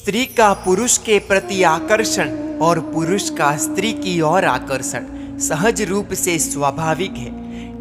स्त्री का पुरुष के प्रति आकर्षण और पुरुष का स्त्री की ओर आकर्षण सहज रूप से स्वाभाविक है।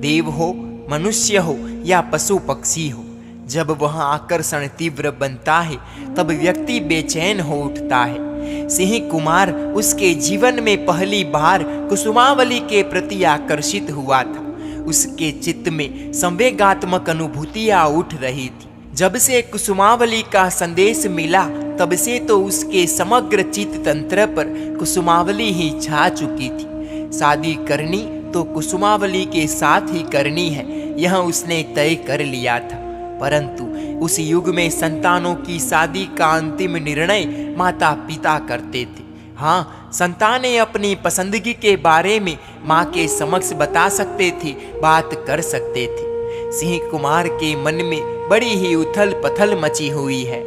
देव हो, मनुष्य हो या पशु पक्षी हो, जब वह आकर्षण तीव्र बनता है तब व्यक्ति बेचैन हो उठता है। सिंह कुमार उसके जीवन में पहली बार कुसुमावली के प्रति आकर्षित हुआ था। उसके चित्त में संवेगात्मक अनुभूतियां उठ रही थी। जब से कुसुमावली का संदेश मिला तब से तो उसके समग्र चित्त तंत्र पर कुसुमावली ही छा चुकी थी। शादी करनी तो कुसुमावली के साथ ही करनी है, यह उसने तय कर लिया था। परंतु उस युग में संतानों की शादी का अंतिम निर्णय माता पिता करते थे। हाँ, संतानें अपनी पसंदगी के बारे में माँ के समक्ष बता सकते थे, बात कर सकते थे। सिंह कुमार के मन में बड़ी ही उथल पथल मची हुई है।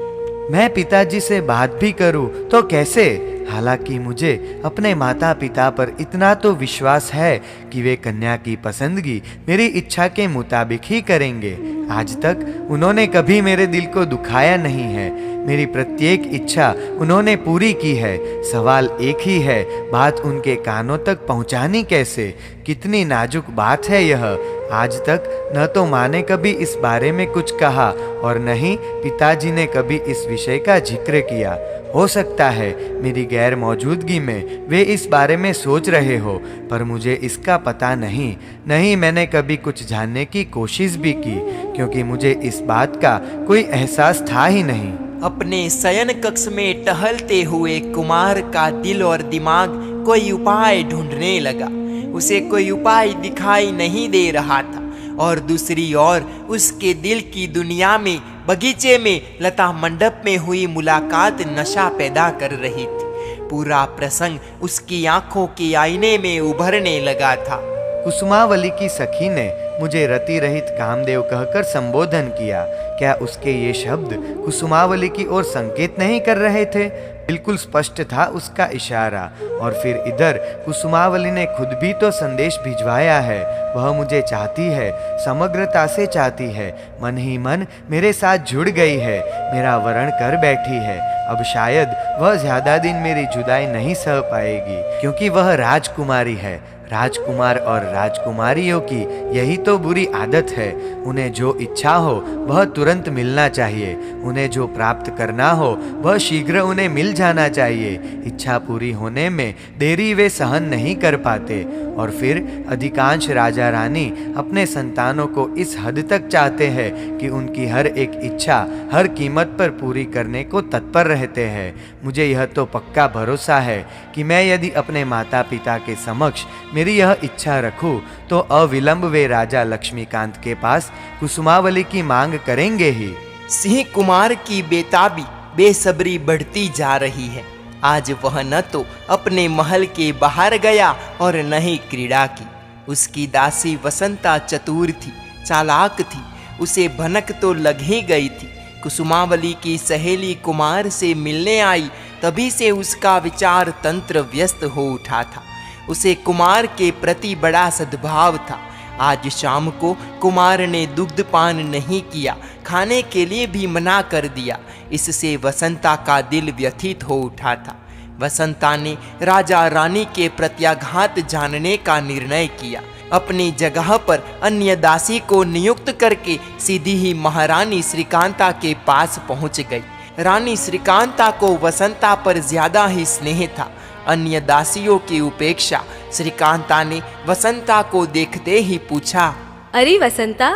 मैं पिताजी से बात भी करूं तो कैसे? हालांकि मुझे अपने माता पिता पर इतना तो विश्वास है कि वे कन्या की पसंदगी मेरी इच्छा के मुताबिक ही करेंगे। आज तक उन्होंने कभी मेरे दिल को दुखाया नहीं है। मेरी प्रत्येक इच्छा उन्होंने पूरी की है। सवाल एक ही है, बात उनके कानों तक पहुंचानी कैसे? कितनी नाजुक बात है यह। आज तक न तो माँ ने कभी इस बारे में कुछ कहा और न ही पिताजी ने कभी इस विषय का जिक्र किया। हो सकता है मेरी गैर मौजूदगी में वे इस बारे में सोच रहे हो, पर मुझे इसका पता नहीं मैंने कभी कुछ जानने की कोशिश भी की, क्योंकि मुझे इस बात का कोई एहसास था ही नहीं। अपने शयन कक्ष में टहलते हुए कुमार का दिल और दिमाग कोई उपाय ढूंढने लगा। उसे कोई उपाय दिखाई नहीं दे रहा था और दूसरी ओर उसके दिल की दुनिया में बगीचे में लता मंडप में हुई मुलाकात नशा पैदा कर रही थी। पूरा प्रसंग उसकी आंखों के आईने में उभरने लगा था। कुसुमावली की सखी ने मुझे रति रहित कामदेव कहकर संबोधन किया। क्या उसके ये शब्द कुसुमावली की ओर संकेत नहीं कर रहे थे? बिल्कुल स्पष्ट था उसका इशारा। और फिर इधर कुसुमावली ने खुद भी तो संदेश भिजवाया है। वह मुझे चाहती है, समग्रता से चाहती है, मन ही मन मेरे साथ जुड़ गई है, मेरा वरण कर बैठी है। अब शायद वह ज्यादा दिन मेरी जुदाई नहीं सह पाएगी, क्योंकि वह राजकुमारी है। राजकुमार और राजकुमारियों की यही तो बुरी आदत है। उन्हें जो इच्छा हो वह तुरंत मिलना चाहिए। उन्हें जो प्राप्त करना हो वह शीघ्र उन्हें मिल जाना चाहिए। इच्छा पूरी होने में देरी वे सहन नहीं कर पाते। और फिर अधिकांश राजा रानी अपने संतानों को इस हद तक चाहते हैं कि उनकी हर एक इच्छा हर कीमत पर पूरी करने को तत्पर रहते हैं। मुझे यह तो पक्का भरोसा है कि मैं यदि अपने माता पिता के समक्ष मेरी यह इच्छा रखूं तो अविलंब वे राजा लक्ष्मीकांत के पास कुसुमावली की मांग करेंगे ही। सिंह कुमार की बेताबी बेसब्री बढ़ती जा रही है। आज वह न तो अपने महल के बाहर गया और न ही क्रीड़ा की। उसकी दासी वसंता चतुर थी, चालाक थी। उसे भनक तो लग ही गई थी। कुसुमावली की सहेली कुमार से मिलने आई तभी से उसका विचार तंत्र व्यस्त हो उठा था। उसे कुमार के प्रति बड़ा सद्भाव था। आज शाम को कुमार ने दुग्धपान नहीं किया, खाने के लिए भी मना कर दिया। इससे वसंता का दिल व्यथित हो उठा था। वसंता ने राजा रानी के प्रत्याघात जानने का निर्णय किया। अपनी जगह पर अन्य दासी को नियुक्त करके सीधी ही महारानी श्रीकांता के पास पहुंच गई। रानी श्रीकांता को वसंता पर ज्यादा ही स्नेह था। अन्य दासियों की उपेक्षा श्रीकांता ने वसंता को देखते ही पूछा, अरे वसंता,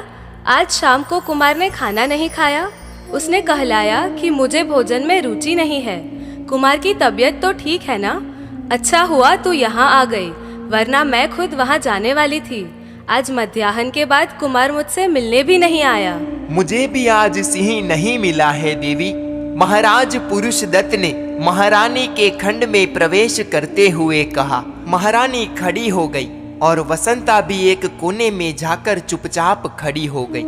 आज शाम को कुमार ने खाना नहीं खाया? उसने कहलाया कि मुझे भोजन में रुचि नहीं है। कुमार की तबीयत तो ठीक है ना? अच्छा हुआ तू यहाँ आ गई, वरना मैं खुद वहाँ जाने वाली थी। आज मध्याह्न के बाद कुमार मुझसे मिलने भी नहीं आया। मुझे भी आज सिंह नहीं मिला है देवी। महाराज पुरुष दत्त ने महारानी के खंड में प्रवेश करते हुए कहा। महारानी खड़ी हो गई और वसंता भी एक कोने में जाकर चुपचाप खड़ी हो गई।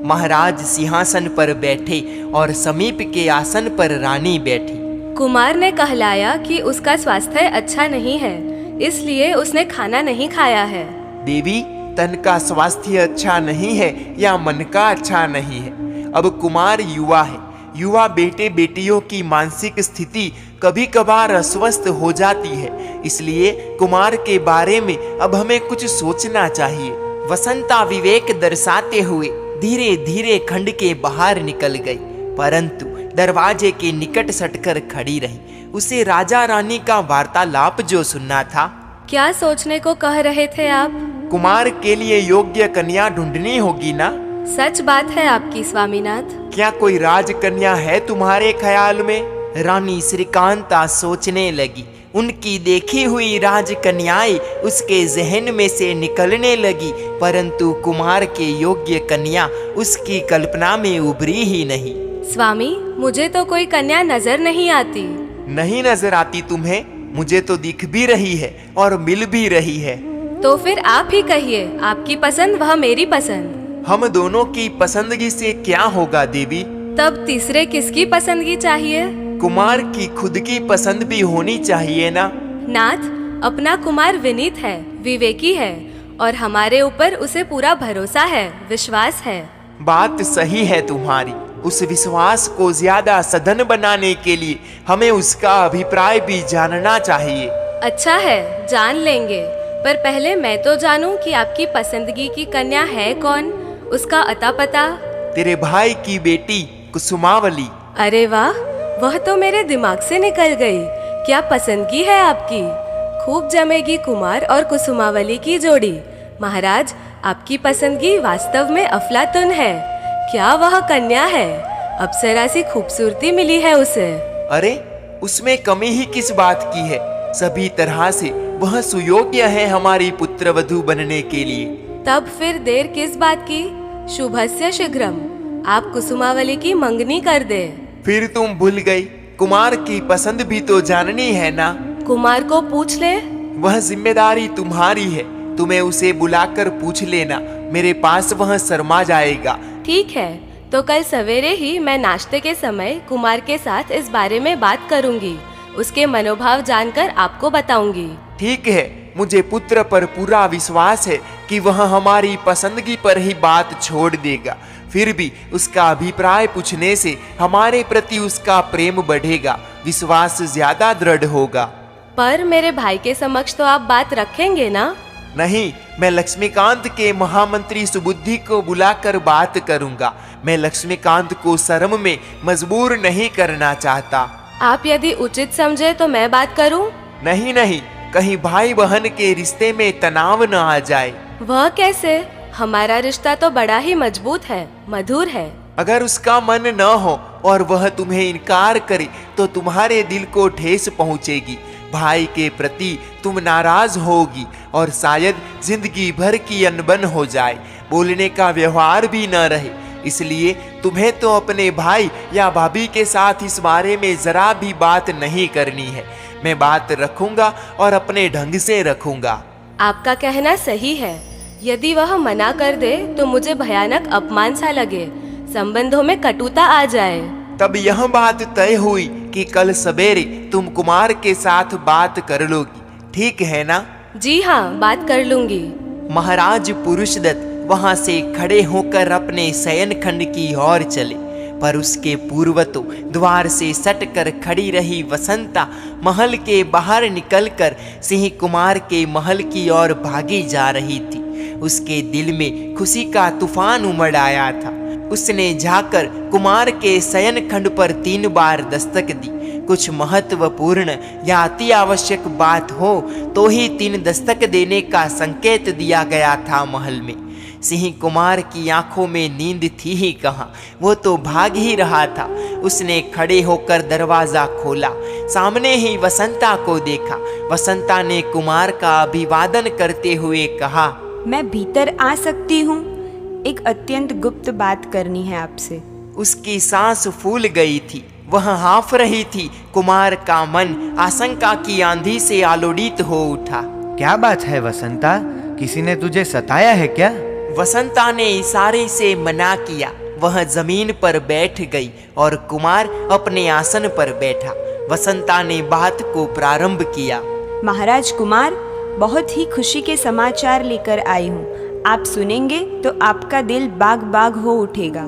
महाराज सिंहासन पर बैठे और समीप के आसन पर रानी बैठी। कुमार ने कहलाया कि उसका स्वास्थ्य अच्छा नहीं है, इसलिए उसने खाना नहीं खाया है। देवी, तन का स्वास्थ्य अच्छा नहीं है या मन का अच्छा नहीं है? अब कुमार युवा है। युवा बेटे बेटियों की मानसिक स्थिति कभी कभार अस्वस्थ हो जाती है, इसलिए कुमार के बारे में अब हमें कुछ सोचना चाहिए। वसंता विवेक दर्शाते हुए धीरे धीरे खंड के बाहर निकल गई, परंतु दरवाजे के निकट सटकर खड़ी रही। उसे राजा रानी का वार्तालाप जो सुनना था। क्या सोचने को कह रहे थे आप? कुमार के लिए योग्य कन्या ढूंढनी होगी ना? सच बात है आपकी स्वामीनाथ। क्या कोई राजकन्या है तुम्हारे ख्याल में? रानी श्रीकांता सोचने लगी। उनकी देखी हुई राजकन्याएं उसके जहन में से निकलने लगी, परंतु कुमार के योग्य कन्या उसकी कल्पना में उभरी ही नहीं। स्वामी, मुझे तो कोई कन्या नजर नहीं आती। नहीं नजर आती तुम्हें? मुझे तो दिख भी रही है और मिल भी रही है। तो फिर आप ही कहिए, आपकी पसंद वह मेरी पसंद। हम दोनों की पसंदगी से क्या होगा देवी? तब तीसरे किसकी पसंदगी चाहिए? कुमार की खुद की पसंद भी होनी चाहिए ना? नाथ, अपना कुमार विनीत है, विवेकी है और हमारे ऊपर उसे पूरा भरोसा है, विश्वास है। बात सही है तुम्हारी। उस विश्वास को ज्यादा सघन बनाने के लिए हमें उसका अभिप्राय भी जानना चाहिए। अच्छा है, जान लेंगे, पर पहले मैं तो जानूं कि आपकी पसंदगी की कन्या है कौन, उसका अता पता। तेरे भाई की बेटी कुसुमावली। अरे वाह, वह तो मेरे दिमाग से निकल गई। क्या पसंदगी है आपकी! खूब जमेगी कुमार और कुसुमावली की जोड़ी। महाराज, आपकी पसंदगी वास्तव में अफलातुन है। क्या वह कन्या है! अप्सरा सी खूबसूरती मिली है उसे। अरे, उसमें कमी ही किस बात की है? सभी तरह से वह सुयोग्य है हमारी पुत्रवधू बनने के लिए। तब फिर देर किस बात की? शुभस्य शीघ्रम। आप कुसुमावली की मंगनी कर दे। फिर तुम भूल गई, कुमार की पसंद भी तो जाननी है ना? कुमार को पूछ ले। वह जिम्मेदारी तुम्हारी है। तुम्हें उसे बुलाकर पूछ लेना, मेरे पास वह शर्मा जाएगा। ठीक है, तो कल सवेरे ही मैं नाश्ते के समय कुमार के साथ इस बारे में बात करूंगी। उसके मनोभाव जानकर आपको बताऊंगी। ठीक है, मुझे पुत्र पर पूरा विश्वास है कि वह हमारी पसंदगी पर ही बात छोड़ देगा। फिर भी उसका अभिप्राय पूछने से हमारे प्रति उसका प्रेम बढ़ेगा, विश्वास ज्यादा दृढ़ होगा। पर मेरे भाई के समक्ष तो आप बात रखेंगे ना? नहीं, मैं लक्ष्मीकांत के महामंत्री सुबुद्धि को बुलाकर बात करूंगा। मैं लक्ष्मीकांत को शर्म में मजबूर नहीं करना चाहता। आप यदि उचित समझे तो मैं बात करूं? नहीं नहीं, कहीं भाई बहन के रिश्ते में तनाव न आ जाए। वह कैसे? हमारा रिश्ता तो बड़ा ही मजबूत है, मधुर है। अगर उसका मन न हो और वह तुम्हें इनकार करे तो तुम्हारे दिल को ठेस पहुंचेगी। भाई के प्रति तुम नाराज होगी और शायद जिंदगी भर की अनबन हो जाए, बोलने का व्यवहार भी न रहे। इसलिए तुम्हें तो अपने भाई या भाभी के साथ इस बारे में जरा भी बात नहीं करनी है। मैं बात रखूंगा और अपने ढंग से रखूंगा। आपका कहना सही है। यदि वह मना कर दे तो मुझे भयानक अपमान सा लगे, संबंधों में कटुता आ जाए। तब यह बात तय हुई कि कल सवेरे तुम कुमार के साथ बात कर लोगी, ठीक है ना? जी हाँ, बात कर लूंगी। महाराज पुरुषदत्त वहां से खड़े होकर अपने शयन खंड की ओर चले, पर उसके पूर्व तो द्वार से सटकर खड़ी रही वसंता महल के बाहर निकलकर सिंह कुमार के महल की ओर भागी जा रही थी। उसके दिल में खुशी का तूफान उमड़ आया था। उसने जाकर कुमार के शयन खंड पर 3 बार दस्तक दी। कुछ महत्वपूर्ण या अति आवश्यक बात हो तो ही 3 दस्तक देने का संकेत दिया गया था महल में। सिंह कुमार की आंखों में नींद थी ही कहाँ, वो तो भाग ही रहा था। उसने खड़े होकर दरवाजा खोला, सामने ही वसंता को देखा। वसंता ने कुमार का अभिवादन करते हुए कहा, मैं भीतर आ सकती हूँ? एक अत्यंत गुप्त बात करनी है आपसे। उसकी सांस फूल गई थी, वह हाँफ रही थी। कुमार का मन आशंका की आंधी से आलोड़ित हो उठा। क्या बात है वसंता, किसी ने तुझे सताया है क्या? वसंता ने इशारे से मना किया। वह जमीन पर बैठ गई और कुमार अपने आसन पर बैठा। वसंता ने बात को प्रारंभ किया। महाराज कुमार, बहुत ही खुशी के समाचार लेकर आई हूँ। आप सुनेंगे तो आपका दिल बाग बाग हो उठेगा।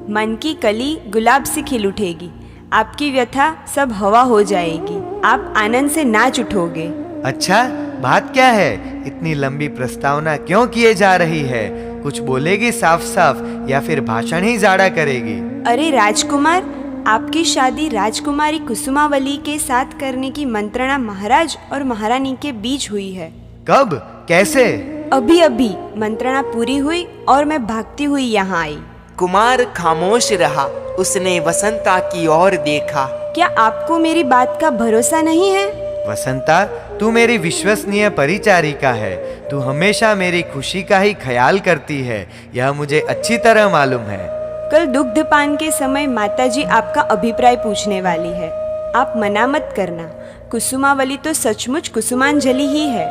मन की कली गुलाब से खिल उठेगी। आपकी व्यथा सब हवा हो जाएगी। आप आनंद से नाच उठोगे। अच्छा, बात क्या है? इतनी लंबी प्रस्तावना क्यों किए जा रही है? कुछ बोलेगी साफ साफ या फिर भाषण ही जाड़ा करेगी? अरे राजकुमार, आपकी शादी राजकुमारी कुसुमावली के साथ करने की मंत्रणा महाराज और महारानी के बीच हुई है। कब? कैसे? अभी अभी मंत्रणा पूरी हुई और मैं भागती हुई यहाँ आई। कुमार खामोश रहा। उसने वसंता की ओर देखा। क्या आपको मेरी बात का भरोसा नहीं है? वसंता, तू मेरी विश्वसनीय परिचारिका है। तू हमेशा मेरी खुशी का ही ख्याल करती है, यह मुझे अच्छी तरह मालूम है। कल दुग्धपान के समय माताजी आपका अभिप्राय पूछने वाली है। आप मना मत करना। कुसुमावली तो सचमुच कुसुमांजलि ही है।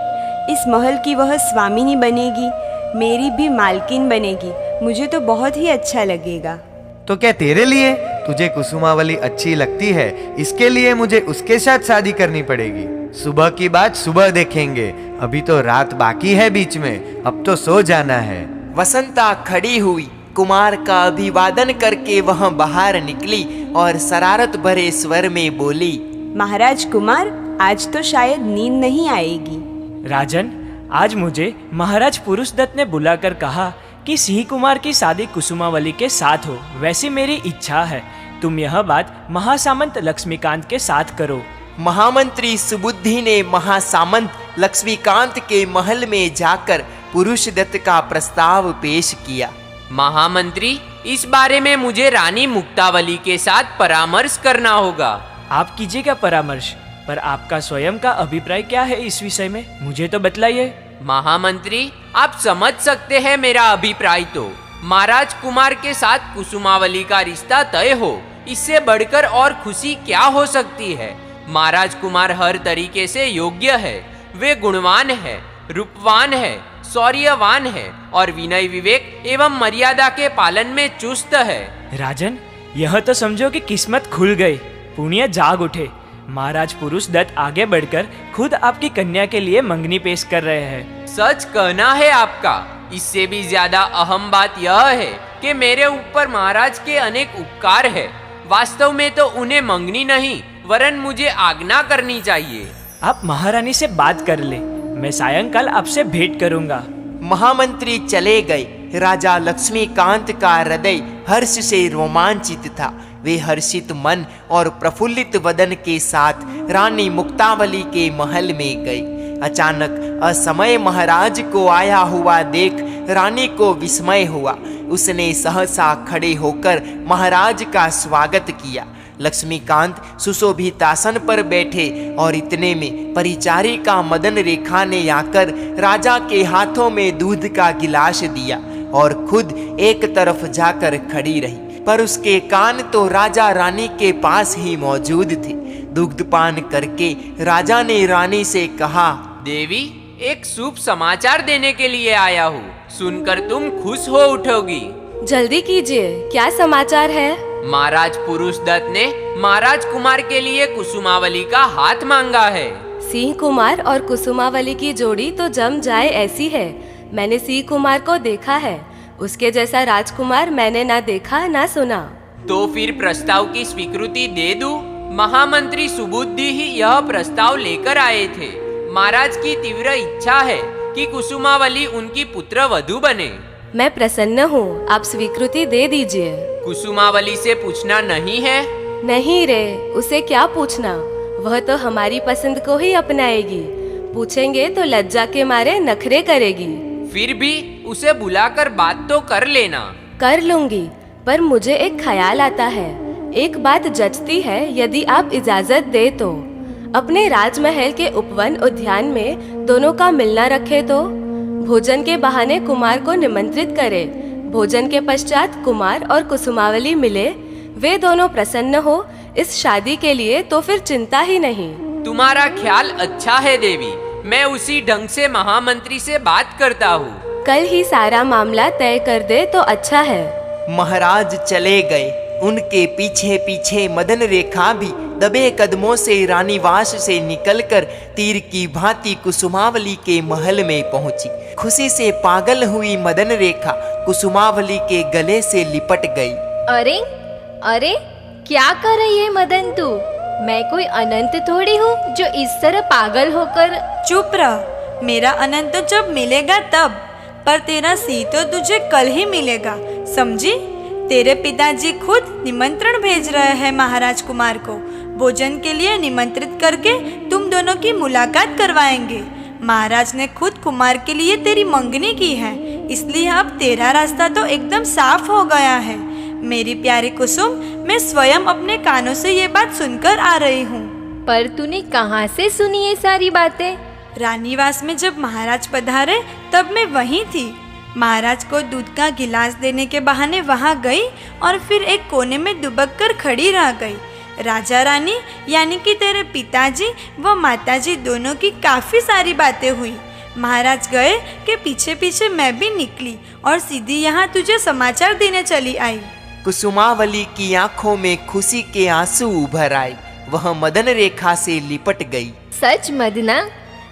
इस महल की वह स्वामिनी बनेगी, मेरी भी मालकिन बनेगी। मुझे तो बहुत ही अच्छा लगेगा। तो क्या तेरे लिए? तुझे कुसुमावली अच्छी लगती है, इसके लिए मुझे उसके साथ शादी करनी पड़ेगी। सुबह की बात सुबह देखेंगे, अभी तो रात बाकी है बीच में। अब तो सो जाना है। वसंता खड़ी हुई। कुमार का अभिवादन करके वह बाहर निकली और शरारत भरे स्वर में बोली, महाराज कुमार, आज तो शायद नींद नहीं आएगी। राजन, आज मुझे महाराज पुरुषदत्त ने बुलाकर कहा कि सिंह कुमार की शादी कुसुमावली के साथ हो। वैसी मेरी इच्छा है। तुम यह बात महासामंत लक्ष्मीकांत के साथ करो। महामंत्री सुबुद्धि ने महासामंत लक्ष्मीकांत के महल में जाकर पुरुषदत्त का प्रस्ताव पेश किया। महामंत्री, इस बारे में मुझे रानी मुक्तावली के साथ परामर्श करना होगा। आप कीजिएगा परामर्श, पर आपका स्वयं का अभिप्राय क्या है इस विषय में? मुझे तो बतलाइए। महामंत्री, आप समझ सकते हैं मेरा अभिप्राय तो। महाराज कुमार के साथ कुसुमावली का रिश्ता तय हो, इससे बढ़कर और खुशी क्या हो सकती है। महाराज कुमार हर तरीके से योग्य है। वे गुणवान है, रूपवान है, शौर्यवान है और विनय विवेक एवं मर्यादा के पालन में चुस्त है। राजन, यह तो समझो कि किस्मत खुल गई, पुण्य जाग उठे। महाराज पुरुषदत्त आगे बढ़कर खुद आपकी कन्या के लिए मंगनी पेश कर रहे हैं। सच कहना है आपका। इससे भी ज्यादा अहम बात यह है कि मेरे ऊपर महाराज के अनेक उपकार है। वास्तव में तो उन्हें मंगनी नहीं वरन मुझे आज्ञा करनी चाहिए। आप महारानी से बात कर ले, मैं सायंकाल आपसे भेंट करूंगा। महामंत्री चले गए। राजा लक्ष्मीकांत का हृदय हर्ष से रोमांचित था। वे हर्षित मन और प्रफुल्लित वदन के साथ रानी मुक्तावली के महल में गए। अचानक असमय महाराज को आया हुआ देख रानी को विस्मय हुआ। उसने सहसा खड़े होकर महाराज का स्वागत किया। लक्ष्मीकांत सुशोभित आसन पर बैठे और इतने में परिचारिका मदन रेखा ने आकर राजा के हाथों में दूध का गिलास दिया और खुद एक तरफ जाकर खड़ी रही, पर उसके कान तो राजा रानी के पास ही मौजूद थे। दुग्धपान करके राजा ने रानी से कहा, देवी, एक शुभ समाचार देने के लिए आया हूँ। सुनकर तुम खुश हो उठोगी। जल्दी कीजिए, क्या समाचार है? महाराज पुरुषदत्त ने महाराज कुमार के लिए कुसुमावली का हाथ मांगा है। सिंह कुमार और कुसुमावली की जोड़ी तो जम जाए ऐसी है। मैंने सिंह कुमार को देखा है, उसके जैसा राजकुमार मैंने ना देखा ना सुना। तो फिर प्रस्ताव की स्वीकृति दे दूं? महामंत्री सुबुद्धि ही यह प्रस्ताव लेकर आए थे। महाराज की तीव्र इच्छा है कि कुसुमावली उनकी पुत्र वधू बने। मैं प्रसन्न हूँ, आप स्वीकृति दे दीजिए। कुसुमावली से पूछना नहीं है? नहीं रे, उसे क्या पूछना, वह तो हमारी पसंद को ही अपनाएगी। पूछेंगे तो लज्जा के मारे नखरे करेगी। फिर भी उसे बुलाकर बात तो कर लेना। कर लूंगी, पर मुझे एक ख्याल आता है। एक बात जचती है, यदि आप इजाजत दे तो। अपने राजमहल के उपवन उद्यान में दोनों का मिलना रखे तो। भोजन के बहाने कुमार को निमंत्रित करे। भोजन के पश्चात कुमार और कुसुमावली मिले, वे दोनों प्रसन्न हो इस शादी के लिए, तो फिर चिंता ही नहीं। तुम्हारा ख्याल अच्छा है देवी। मैं उसी ढंग से महामंत्री से बात करता हूँ। कल ही सारा मामला तय कर दे तो अच्छा है। महाराज चले गए। उनके पीछे पीछे मदन रेखा भी दबे कदमों से रानीवास से निकलकर तीर की भांति कुसुमावली के महल में पहुंची। खुशी से पागल हुई मदन रेखा कुसुमावली के गले से लिपट गई। अरे अरे, क्या कर रही है मदन तू? मैं कोई अनंत थोड़ी हूँ जो इस तरह पागल होकर। चुप रह, मेरा अनंत तो जब मिलेगा तब, पर तेरा सी तो तुझे कल ही मिलेगा, समझी? तेरे पिताजी खुद निमंत्रण भेज रहे हैं महाराज कुमार को। भोजन के लिए निमंत्रित करके तुम दोनों की मुलाकात करवाएंगे। महाराज ने खुद कुमार के लिए तेरी मंगनी की है, इसलिए अब तेरा रास्ता तो एकदम साफ हो गया है। मेरी प्यारी कुसुम, मैं स्वयं अपने कानों से ये बात सुनकर आ रही हूँ। पर तूने कहाँ से सुनी ये सारी बातें? रानीवास में जब महाराज पधारे तब मैं वहीं थी। महाराज को दूध का गिलास देने के बहाने वहाँ गई और फिर एक कोने में दुबक कर खड़ी रह गई। राजा रानी यानी कि तेरे पिताजी व माताजी दोनों की काफ़ी सारी बातें हुई। महाराज गए कि पीछे पीछे मैं भी निकली और सीधी यहाँ तुझे समाचार देने चली आई। कुसुमावली की आंखों में खुशी के आंसू उभर आए। वह मदन रेखा से लिपट गई। सच मदना,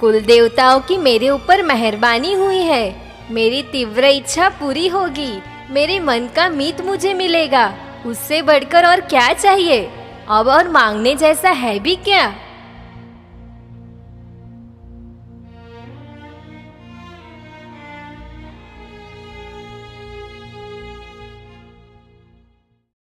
कुल देवताओं की मेरे ऊपर मेहरबानी हुई है। मेरी तीव्र इच्छा पूरी होगी। मेरे मन का मीत मुझे मिलेगा। उससे बढ़कर और क्या चाहिए? अब और मांगने जैसा है भी क्या?